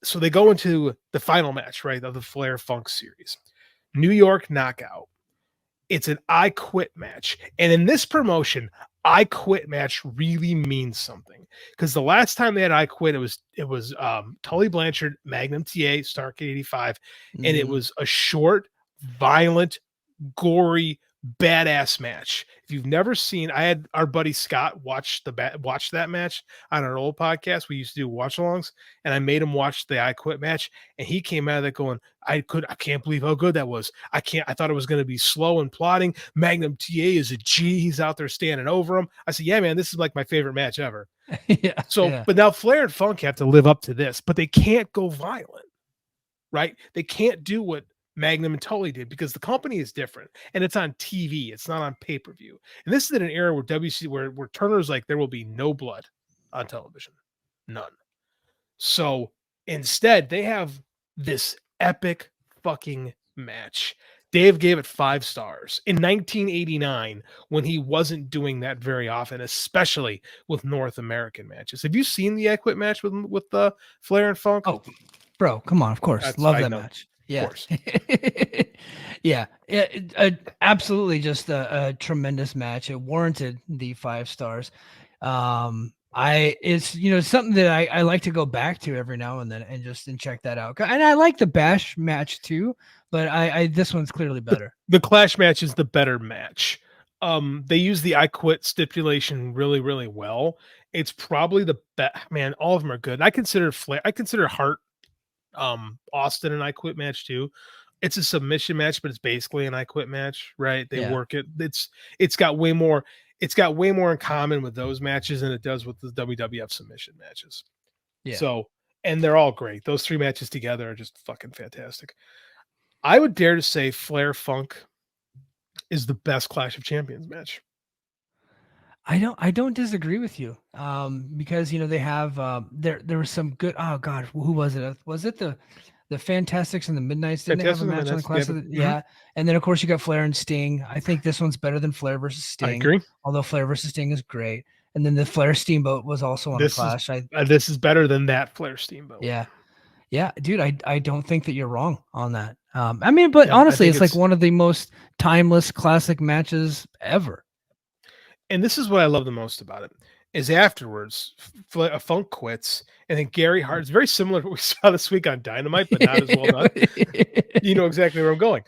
So they go into the final match, right, of the Flair Funk series. New York Knockout. It's an I Quit match. And in this promotion, I Quit match really means something. Because the last time they had I Quit, it was Tully Blanchard, Magnum TA, Starrcade 85, and it was a short, violent, gory, badass match. If you've never seen, I had our buddy Scott watch that match on our old podcast. We used to do watch-alongs, and I made him watch the I Quit match, and he came out of that going, I can't believe how good that was. I thought it was going to be slow and plotting. Magnum TA is a G. He's out there standing over him. I said, yeah, man, this is like my favorite match ever. But now Flair and Funk have to live up to this, but they can't go violent, right? They can't do what Magnum and Tully did because the company is different and it's on TV. It's not on pay-per-view. And this is in an era where where Turner's like, there will be no blood on television. None. So instead they have this epic fucking match. Dave gave it 5 stars in 1989 when he wasn't doing that very often, especially with North American matches. Have you seen the I Quit match with the Flair and Funk? Oh, bro, come on, of course. Love that match. Yeah. Absolutely just a tremendous match. It warranted the 5 stars. It's something that I like to go back to every now and then and check that out. And I like the Bash match too, but this one's clearly better. The Clash match is the better match. They use the I Quit stipulation really, really well. It's probably the best. Man, all of them are good. I consider Hart, Austin an I Quit match too. It's a submission match, but it's basically an I Quit match, right? They work it. It's got way more in common with those matches than it does with the WWF submission matches. Yeah. So, and they're all great. Those 3 matches together are just fucking fantastic. I would dare to say Flair Funk is the best Clash of Champions match. I don't disagree with you. Because they have there was some good. Oh God, who was it? Was it the Fantastics and the Midnights? Didn't they have a match on the Clash? And then of course you got Flair and Sting. I think this one's better than Flair versus Sting. I agree. Although Flair versus Sting is great. And then the Flair Steamboat was also on the Clash. This is better than that Flair Steamboat. Yeah, dude. I don't think that you're wrong on that. But honestly, it's like one of the most timeless classic matches ever. And this is what I love the most about it, is afterwards, Funk quits, and then Gary Hart, it's very similar to what we saw this week on Dynamite, but not as well done. You know exactly where I'm going.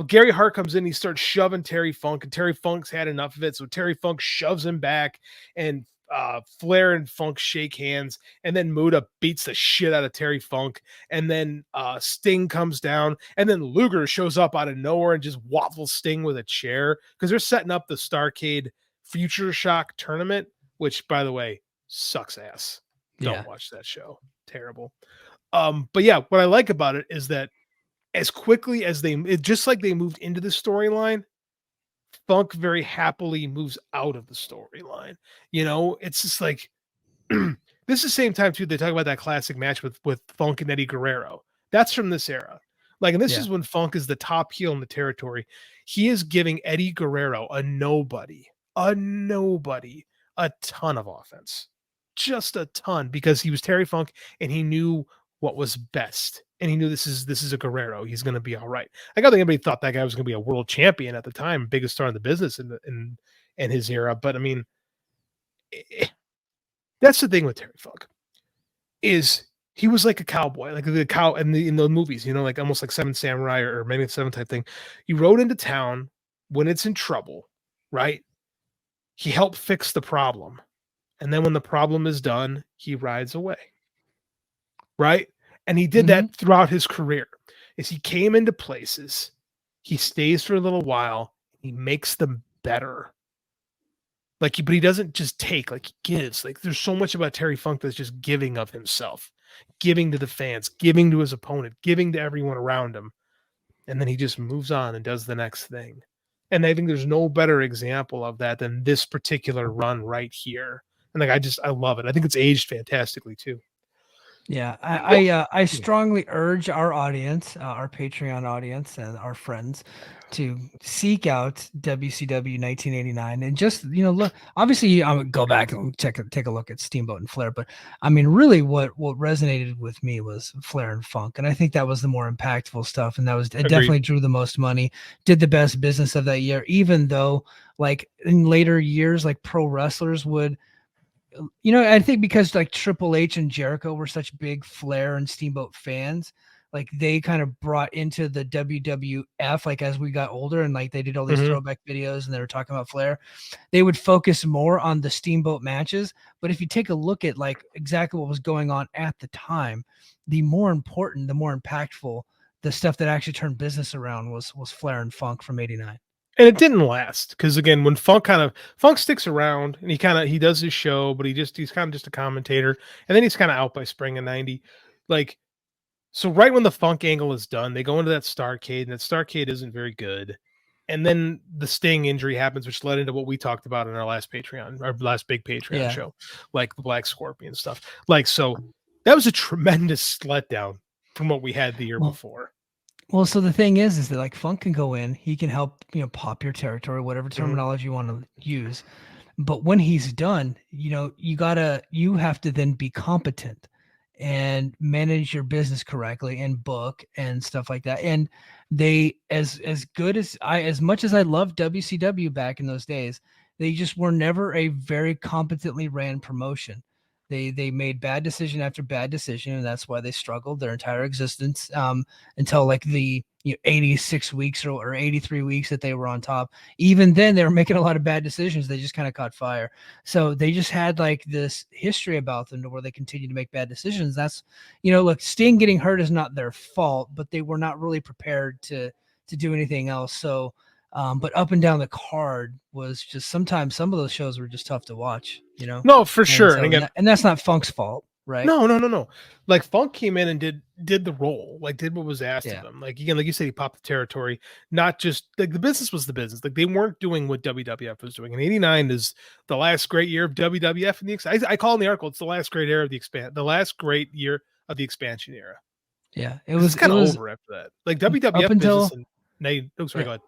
Gary Hart comes in, he starts shoving Terry Funk, and Terry Funk's had enough of it, so Terry Funk shoves him back, and Flair and Funk shake hands, and then Muda beats the shit out of Terry Funk, and then Sting comes down, and then Luger shows up out of nowhere and just waffles Sting with a chair, because they're setting up the Starrcade Future Shock tournament, which by the way sucks ass. Don't watch that show. Terrible. But yeah, what I like about it is that as quickly as just like they moved into the storyline, Funk very happily moves out of the storyline. It's just like this is the same time too. They talk about that classic match with Funk and Eddie Guerrero. That's from this era. And this is when Funk is the top heel in the territory. He is giving Eddie Guerrero, a nobody, a ton of offense, just a ton, because he was Terry Funk and he knew what was best, and he knew this is a Guerrero. He's going to be all right. I don't think anybody thought that guy was going to be a world champion at the time, biggest star in the business in his era. But I mean, that's the thing with Terry Funk, is he was like a cowboy, like the cow in the movies, like almost like Seven Samurai or maybe the Seven type thing. He rode into town when it's in trouble, right? He helped fix the problem. And then when the problem is done, he rides away. Right? And he did that throughout his career. As he came into places, he stays for a little while, he makes them better. But he doesn't just take, he gives. There's so much about Terry Funk that's just giving of himself, giving to the fans, giving to his opponent, giving to everyone around him. And then he just moves on and does the next thing. And I think there's no better example of that than this particular run right here. And I love it. I think it's aged fantastically too. Yeah, Well, I strongly urge our audience, our Patreon audience, and our friends to seek out WCW 1989 and just look. Obviously, I would go back and take a look at Steamboat and Flair, but I mean, really, what resonated with me was Flair and Funk, and I think that was the more impactful stuff, and that was it. agreed. Definitely drew the most money, did the best business of that year, even though like in later years, like pro wrestlers would I think because like Triple H and Jericho were such big Flair and Steamboat fans, like they kind of brought into the WWF like as we got older and like they did all these Hmm. throwback videos and they were talking about Flair. They would focus more on the Steamboat matches, but if you take a look at like exactly what was going on at the time, the more important, the more impactful, the stuff that actually turned business around was Flair and Funk from '89. And it didn't last because again, when Funk sticks around and he does his show, but he's kind of just a commentator, and then he's kind of out by spring of '90. Like, so right when the Funk angle is done, they go into that Starcade, and that Starcade isn't very good. And then the Sting injury happens, which led into what we talked about in our last big Patreon Yeah. show, like the Black Scorpion stuff. Like, so that was a tremendous letdown from what we had the year Well, before. so the thing is that like Funk can go in, he can help, pop your territory, whatever Mhm. terminology you want to use. But when he's done, you have to then be competent and manage your business correctly and book and stuff like that. And they as good as much as I loved WCW back in those days, they just were never a very competently ran promotion. They made bad decision after bad decision, and that's why they struggled their entire existence until like the 86 weeks or 83 weeks that they were on top. Even then, they were making a lot of bad decisions. They just kind of caught fire. So they just had like this history about them to where they continue to make bad decisions. That's, look, Sting getting hurt is not their fault, but they were not really prepared to do anything else. So, but up and down the card was just sometimes some of those shows were just tough to watch. No, for And sure. And so, again, and that's not Funk's fault, right? no, no, no, no. Like Funk came in and did the role, like did what was asked of Yeah. him. Like again, like you said, he popped the territory. Not just like the business was the business. Like they weren't doing what WWF was doing. And '89 is the last great year of WWF and I call in the article, it's the last great era of the last great year of the expansion era. Yeah. Because it's It kind of was over after that. Like up WWF business until, and oh, sorry, yeah. go ahead.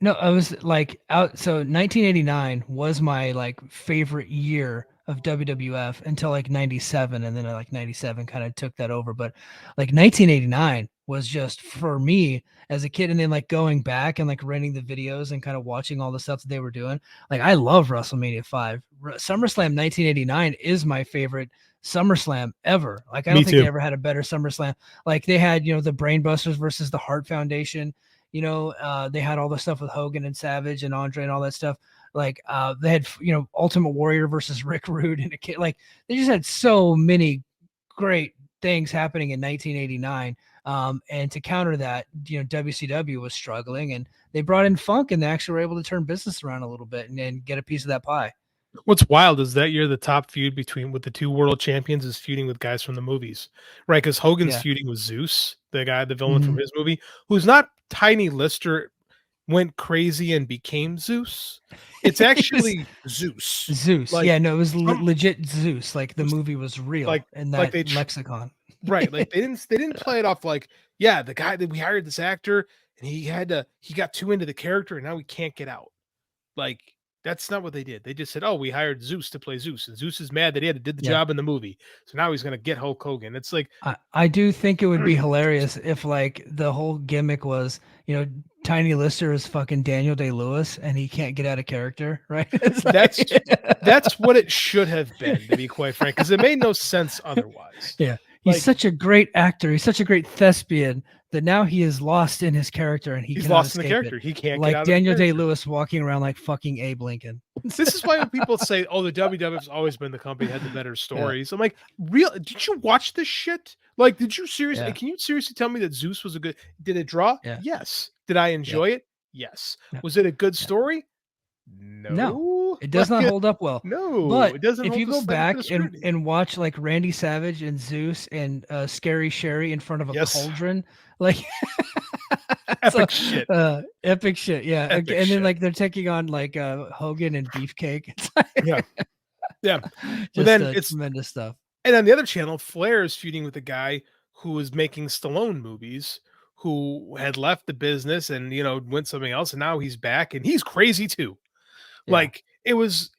No, I was like out. So 1989 was my like favorite year of WWF until like 97. And then like 97 kind of took that over. But like 1989 was just for me as a kid. And then like going back and like renting the videos and kind of watching all the stuff that they were doing. Like I love WrestleMania 5. SummerSlam 1989 is my favorite SummerSlam ever. Like I Me don't think they too. ever had a better SummerSlam. Like they had, the Brainbusters versus the Hart Foundation. They had all the stuff with Hogan and Savage and Andre and all that stuff. Like they had, Ultimate Warrior versus Rick Rude and a kid. Like they just had so many great things happening in 1989. And to counter that, WCW was struggling, and they brought in Funk, and they actually were able to turn business around a little bit and get a piece of that pie. What's wild is that year the top feud between with the two world champions is feuding with guys from the movies, right? Because Hogan's Yeah. feuding with Zeus, the villain from Hmm. his movie, who's not Tiny Lister went crazy and became Zeus. It's He was actually Zeus. Zeus. Like Yeah, no, it was some legit Zeus. Like it the was movie was like real in like that they lexicon. right, like they didn't play it off like, yeah, the guy that we hired this actor and he got too into the character and now he can't get out. Like, that's not what they did. They just said, "Oh, we hired Zeus to play Zeus, and Zeus is mad that he had to did the Yeah. job in the movie, so now he's gonna get Hulk Hogan." It's like, I do think it would be hilarious if like the whole gimmick was, Tiny Lister is fucking Daniel Day-Lewis and he can't get out of character, right? It's that's like that's what it should have been, to be quite frank, because it made no sense otherwise. yeah. He's Like, such a great actor. He's such a great thespian that now he is lost in his character and he he's cannot lost in the escape it. character. He can't get Like out of the Daniel character. Day-Lewis walking around like fucking Abe Lincoln. This is why when people say, "Oh, the WWF's always been the company that had the better Yeah. stories," I'm like, "Real? Did you watch this shit? Like, did you seriously? Yeah. Can you seriously tell me that Zeus was a good? Did it draw? Yeah. Yes. Did I Yep. enjoy it? Yes. Yeah. Was it a good Yeah. story? No, No. it does Like, not hold up well. no, But it doesn't if hold you the go slightest bit of back and scrutiny. watch like Randy Savage and Zeus and Scary Sherry in front of a Yes. cauldron, like so Epic shit. epic shit, yeah. Epic And then shit. like they're taking on like Hogan and Beefcake. It's Yeah. Yeah. But just then it's tremendous stuff. And on the other channel, Flair is feuding with a guy who was making Stallone movies, who had left the business and went something else, and now he's back and he's crazy too. Yeah. Like it was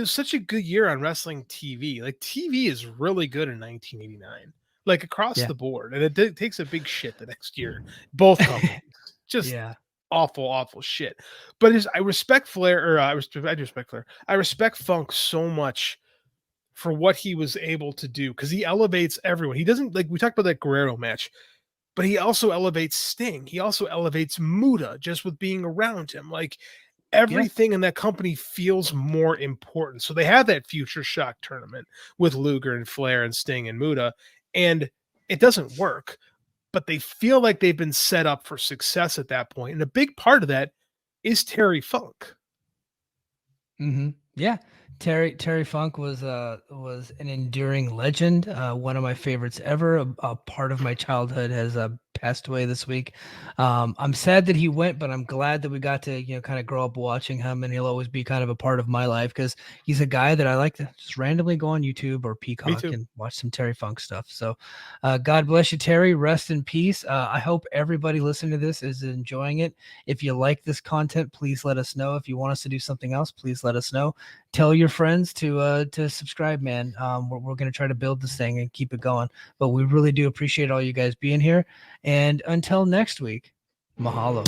such a good year on wrestling TV. Like TV is really good in 1989, like across Yeah. the board, and it takes a big shit the next year. Both companies just Yeah. awful, awful shit. But I respect Flair, or I respect Flair. I respect Funk so much for what he was able to do because he elevates everyone. He doesn't like we talked about that Guerrero match, but he also elevates Sting. He also elevates Muda just with being around him. Like Yeah. everything in that company feels more important. So they have that Future Shock tournament with Luger and Flair and Sting and Muda, and it doesn't work, but they feel like they've been set up for success at that point. And a big part of that is Terry Funk. Yeah. Terry Funk was an enduring legend, one of my favorites ever. A part of my childhood has passed away this week. I'm sad that he went, but I'm glad that we got to kind of grow up watching him, and he'll always be kind of a part of my life because he's a guy that I like to just randomly go on YouTube or Me Peacock too. and watch some Terry Funk stuff. So, God bless you, Terry. Rest in peace. I hope everybody listening to this is enjoying it. If you like this content, please let us know. If you want us to do something else, please let us know. Tell your friends to subscribe, man. We're going to try to build this thing and keep it going, but we really do appreciate all you guys being here. And until next week, mahalo.